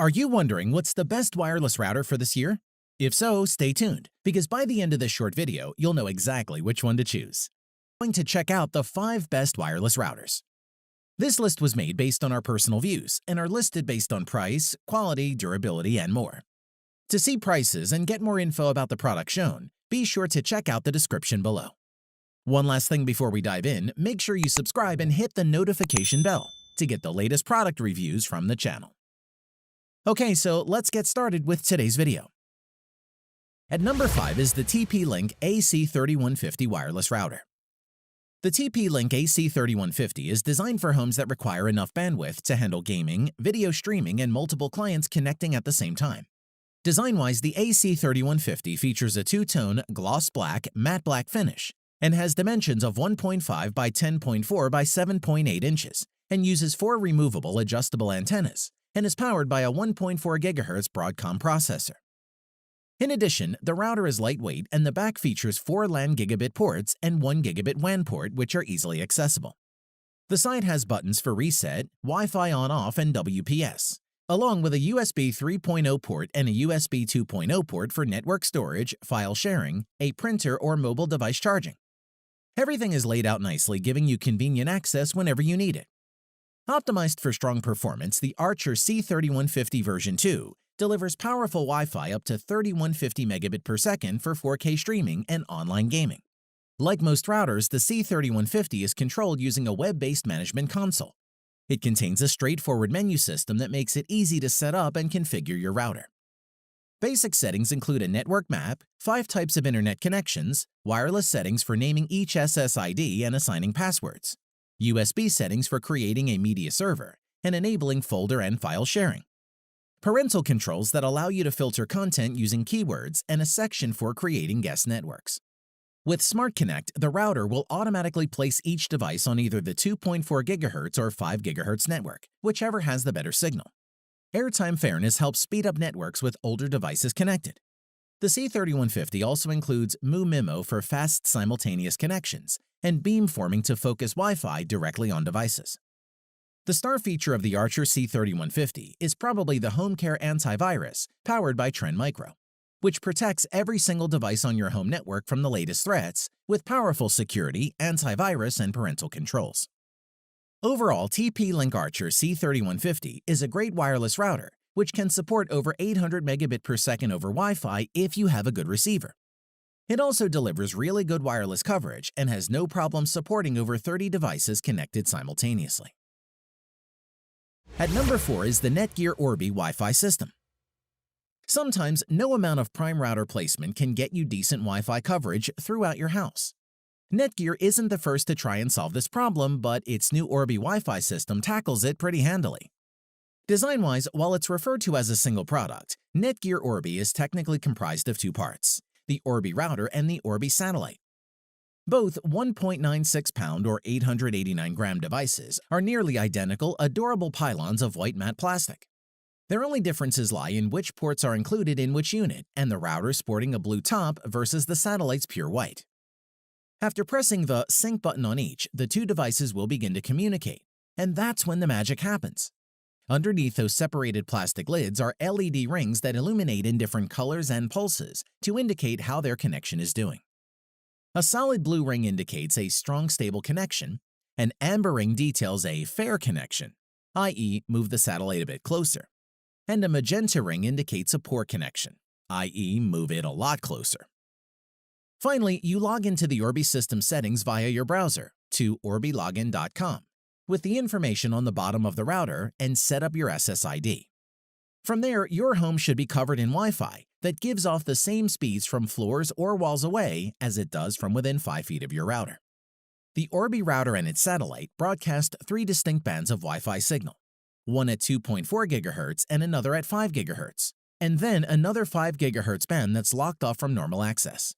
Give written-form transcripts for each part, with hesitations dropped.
Are you wondering what's the best wireless router for this year? If so, stay tuned, because by the end of this short video, you'll know exactly which one to choose. We're going to check out the 5 best wireless routers. This list was made based on our personal views and are listed based on price, quality, durability, and more. To see prices and get more info about the product shown, be sure to check out the description below. One last thing before we dive in, make sure you subscribe and hit the notification bell to get the latest product reviews from the channel. Okay, so let's get started with today's video. At number 5 is the TP-Link AC3150 wireless router. The TP-Link AC3150 is designed for homes that require enough bandwidth to handle gaming, video streaming, and multiple clients connecting at the same time. Design-wise, the AC3150 features a two-tone gloss black, matte black finish and has dimensions of 1.5 by 10.4 by 7.8 inches and uses 4 removable adjustable antennas and is powered by a 1.4 GHz Broadcom processor. In addition, the router is lightweight and the back features 4 LAN gigabit ports and 1 gigabit WAN port, which are easily accessible. The side has buttons for reset, Wi-Fi on-off, and WPS, along with a USB 3.0 port and a USB 2.0 port for network storage, file sharing, a printer, or mobile device charging. Everything is laid out nicely, giving you convenient access whenever you need it. Optimized for strong performance, the Archer C3150 version 2 delivers powerful Wi-Fi up to 3150 megabit per second for 4K streaming and online gaming. Like most routers, the C3150 is controlled using a web-based management console. It contains a straightforward menu system that makes it easy to set up and configure your router. Basic settings include a network map, 5 types of internet connections, wireless settings for naming each SSID and assigning passwords, USB settings for creating a media server, and enabling folder and file sharing. Parental controls that allow you to filter content using keywords and a section for creating guest networks. With Smart Connect, the router will automatically place each device on either the 2.4 GHz or 5 GHz network, whichever has the better signal. Airtime fairness helps speed up networks with older devices connected. The C3150 also includes MU-MIMO for fast simultaneous connections and beamforming to focus Wi-Fi directly on devices. The star feature of the Archer C3150 is probably the HomeCare antivirus powered by Trend Micro, which protects every single device on your home network from the latest threats with powerful security, antivirus, and parental controls. Overall, TP-Link Archer C3150 is a great wireless router which can support over 800 megabit per second over Wi-Fi if you have a good receiver. It also delivers really good wireless coverage and has no problem supporting over 30 devices connected simultaneously. At number 4 is the Netgear Orbi Wi-Fi system. Sometimes no amount of prime router placement can get you decent Wi-Fi coverage throughout your house. Netgear isn't the first to try and solve this problem, but its new Orbi Wi-Fi system tackles it pretty handily. Design-wise, while it's referred to as a single product, Netgear Orbi is technically comprised of 2 parts, the Orbi router and the Orbi satellite. Both 1.96-pound or 889-gram devices are nearly identical, adorable pylons of white matte plastic. Their only differences lie in which ports are included in which unit and the router sporting a blue top versus the satellite's pure white. After pressing the sync button on each, the 2 devices will begin to communicate, and that's when the magic happens. Underneath those separated plastic lids are LED rings that illuminate in different colors and pulses to indicate how their connection is doing. A solid blue ring indicates a strong, stable connection. An amber ring details a fair connection, i.e., move the satellite a bit closer. And a magenta ring indicates a poor connection, i.e., move it a lot closer. Finally, you log into the Orbi system settings via your browser to orbilogin.com with the information on the bottom of the router and set up your SSID. From there, your home should be covered in Wi-Fi that gives off the same speeds from floors or walls away as it does from within 5 feet of your router. The Orbi router and its satellite broadcast 3 distinct bands of Wi-Fi signal, one at 2.4 GHz and another at 5 GHz, and then another 5 GHz band that's locked off from normal access.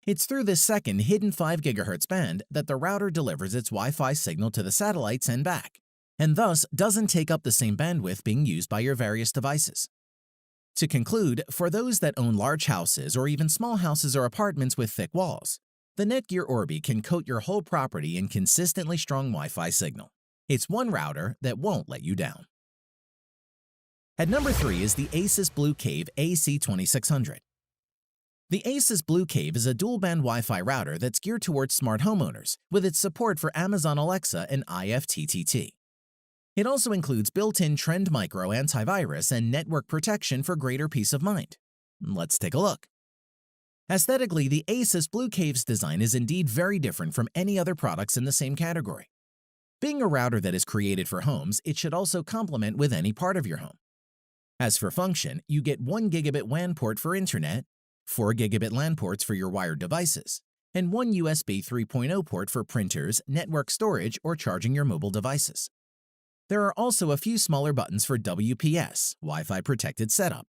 It's through this second hidden 5 GHz band that the router delivers its Wi-Fi signal to the satellites and back, and thus doesn't take up the same bandwidth being used by your various devices. To conclude, for those that own large houses or even small houses or apartments with thick walls, the Netgear Orbi can coat your whole property in consistently strong Wi-Fi signal. It's one router that won't let you down. At number 3 is the Asus Blue Cave AC2600. The Asus Blue Cave is a dual-band Wi-Fi router that's geared towards smart homeowners with its support for Amazon Alexa and IFTTT. It also includes built-in Trend Micro antivirus and network protection for greater peace of mind. Let's take a look. Aesthetically, the Asus Blue Cave's design is indeed very different from any other products in the same category. Being a router that is created for homes, it should also complement with any part of your home. As for function, you get 1 gigabit WAN port for internet, 4 gigabit LAN ports for your wired devices, and 1 USB 3.0 port for printers, network storage, or charging your mobile devices. There are also a few smaller buttons for WPS, Wi-Fi protected setup,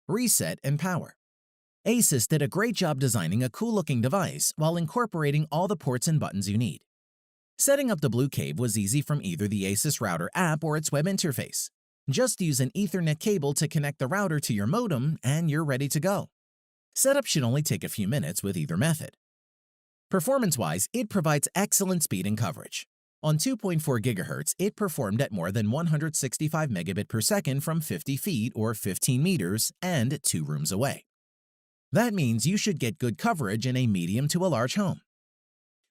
reset, and power. Asus did a great job designing a cool-looking device while incorporating all the ports and buttons you need. Setting up the Blue Cave was easy from either the Asus Router app or its web interface. Just use an Ethernet cable to connect the router to your modem and you're ready to go. Setup should only take a few minutes with either method. Performance-wise, it provides excellent speed and coverage. On 2.4 GHz, it performed at more than 165 megabit per second from 50 feet or 15 meters and 2 rooms away. That means you should get good coverage in a medium to a large home.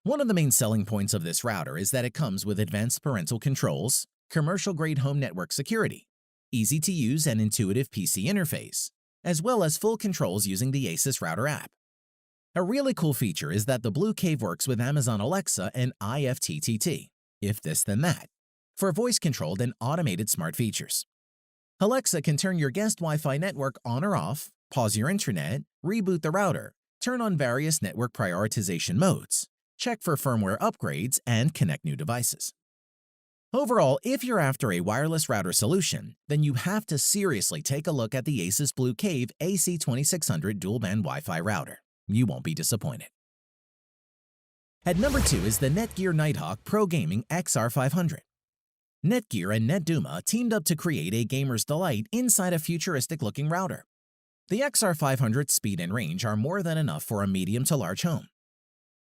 One of the main selling points of this router is that it comes with advanced parental controls, commercial-grade home network security, easy-to-use and intuitive PC interface, as well as full controls using the Asus Router app. A really cool feature is that the Blue Cave works with Amazon Alexa and IFTTT, if this then that, for voice-controlled and automated smart features. Alexa can turn your guest Wi-Fi network on or off, pause your internet, reboot the router, turn on various network prioritization modes, check for firmware upgrades, and connect new devices. Overall, if you're after a wireless router solution, then you have to seriously take a look at the Asus Blue Cave AC2600 dual-band Wi-Fi router. You won't be disappointed. At number 2 is the Netgear Nighthawk Pro Gaming XR500. Netgear and NetDuma teamed up to create a gamer's delight inside a futuristic-looking router. The XR500's speed and range are more than enough for a medium to large home.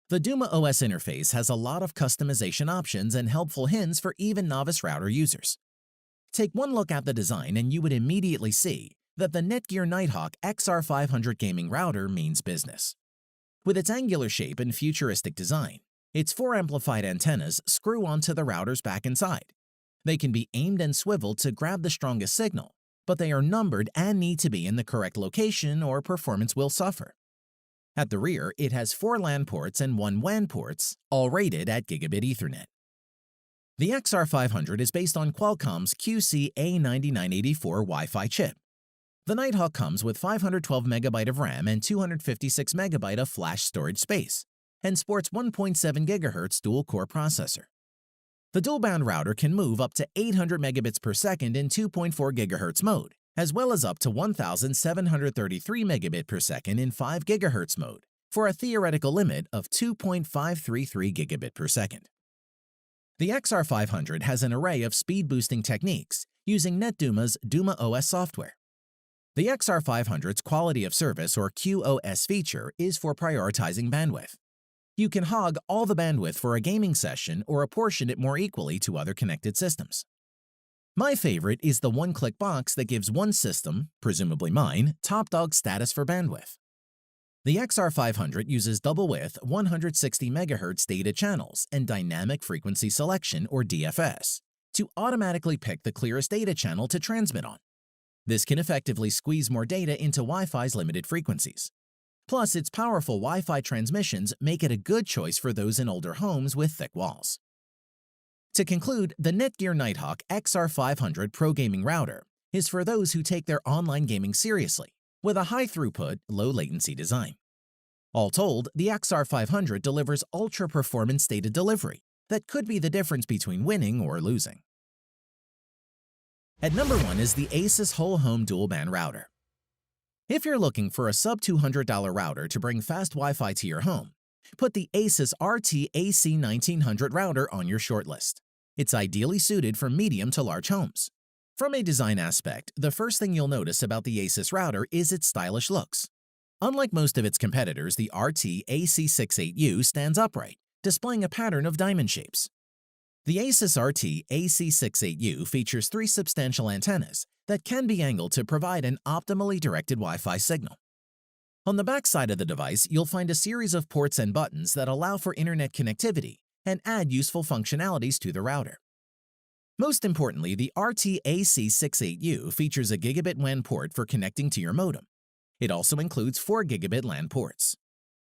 The Duma OS interface has a lot of customization options and helpful hints for even novice router users. Take one look at the design and you would immediately see that the Netgear Nighthawk XR500 gaming router means business. With its angular shape and futuristic design, its 4 amplified antennas screw onto the router's back and side. They can be aimed and swiveled to grab the strongest signal, but they are numbered and need to be in the correct location or performance will suffer. At the rear, it has 4 LAN ports and 1 WAN ports, all rated at Gigabit Ethernet. The XR500 is based on Qualcomm's QC-A9984 Wi-Fi chip. The Nighthawk comes with 512 MB of RAM and 256 MB of flash storage space, and sports 1.7 GHz dual-core processor. The dual-band router can move up to 800 megabits per second in 2.4 GHz mode, as well as up to 1,733 megabit per second in 5 GHz mode, for a theoretical limit of 2.533 gigabit per second. The XR500 has an array of speed-boosting techniques using NetDuma's Duma OS software. The XR500's quality of service or QoS feature is for prioritizing bandwidth. You can hog all the bandwidth for a gaming session or apportion it more equally to other connected systems. My favorite is the one-click box that gives one system, presumably mine, top dog status for bandwidth. The XR500 uses double-width 160 MHz data channels and dynamic frequency selection or DFS to automatically pick the clearest data channel to transmit on. This can effectively squeeze more data into Wi-Fi's limited frequencies. Plus, its powerful Wi-Fi transmissions make it a good choice for those in older homes with thick walls. To conclude, the Netgear Nighthawk XR500 Pro Gaming Router is for those who take their online gaming seriously, with a high-throughput, low-latency design. All told, the XR500 delivers ultra-performance data delivery that could be the difference between winning or losing. At number 1 is the Asus Whole Home Dual Band Router. If you're looking for a sub-$200 router to bring fast Wi-Fi to your home, put the Asus RT AC1900 router on your shortlist. It's ideally suited for medium to large homes. From a design aspect, the first thing you'll notice about the Asus router is its stylish looks. Unlike most of its competitors, the RT AC68U stands upright, displaying a pattern of diamond shapes. The Asus RT AC68U features 3 substantial antennas that can be angled to provide an optimally directed Wi-Fi signal. On the back side of the device, you'll find a series of ports and buttons that allow for internet connectivity and add useful functionalities to the router. Most importantly, the RT-AC68U features a gigabit WAN port for connecting to your modem. It also includes 4 gigabit LAN ports.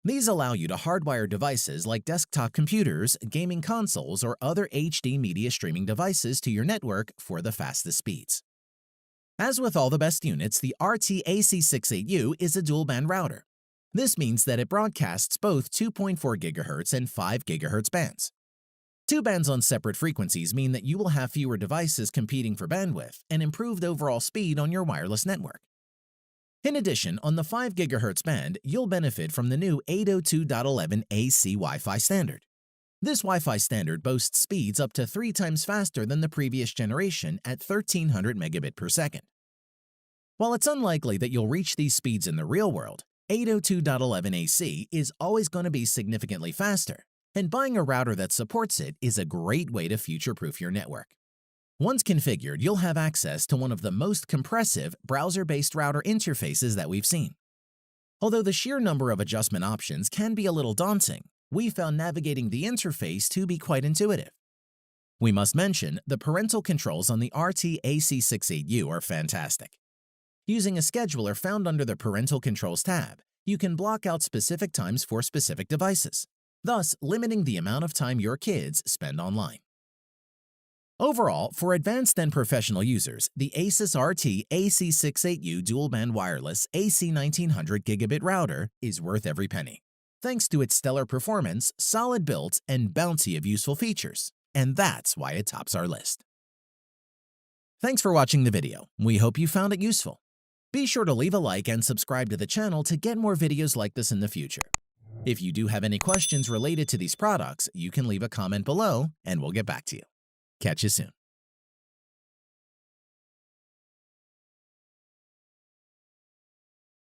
These allow you to hardwire devices like desktop computers, gaming consoles, or other HD media streaming devices to your network for the fastest speeds. As with all the best units, the RT-AC68U is a dual-band router. This means that it broadcasts both 2.4 GHz and 5 GHz bands. 2 bands on separate frequencies mean that you will have fewer devices competing for bandwidth and improved overall speed on your wireless network. In addition, on the 5 GHz band, you'll benefit from the new 802.11ac Wi-Fi standard. This Wi-Fi standard boasts speeds up to 3 times faster than the previous generation at 1300 megabit per second. While it's unlikely that you'll reach these speeds in the real world, 802.11ac is always going to be significantly faster, and buying a router that supports it is a great way to future-proof your network. Once configured, you'll have access to one of the most compressive browser-based router interfaces that we've seen. Although the sheer number of adjustment options can be a little daunting, we found navigating the interface to be quite intuitive. We must mention the parental controls on the RT-AC68U are fantastic. Using a scheduler found under the Parental Controls tab, you can block out specific times for specific devices, thus limiting the amount of time your kids spend online. Overall, for advanced and professional users, the Asus RT-AC68U dual-band wireless AC1900 gigabit router is worth every penny, thanks to its stellar performance, solid build, and bounty of useful features, and that's why it tops our list. Thanks for watching the video. We hope you found it useful. Be sure to leave a like and subscribe to the channel to get more videos like this in the future. If you do have any questions related to these products, you can leave a comment below and we'll get back to you. Catch you soon.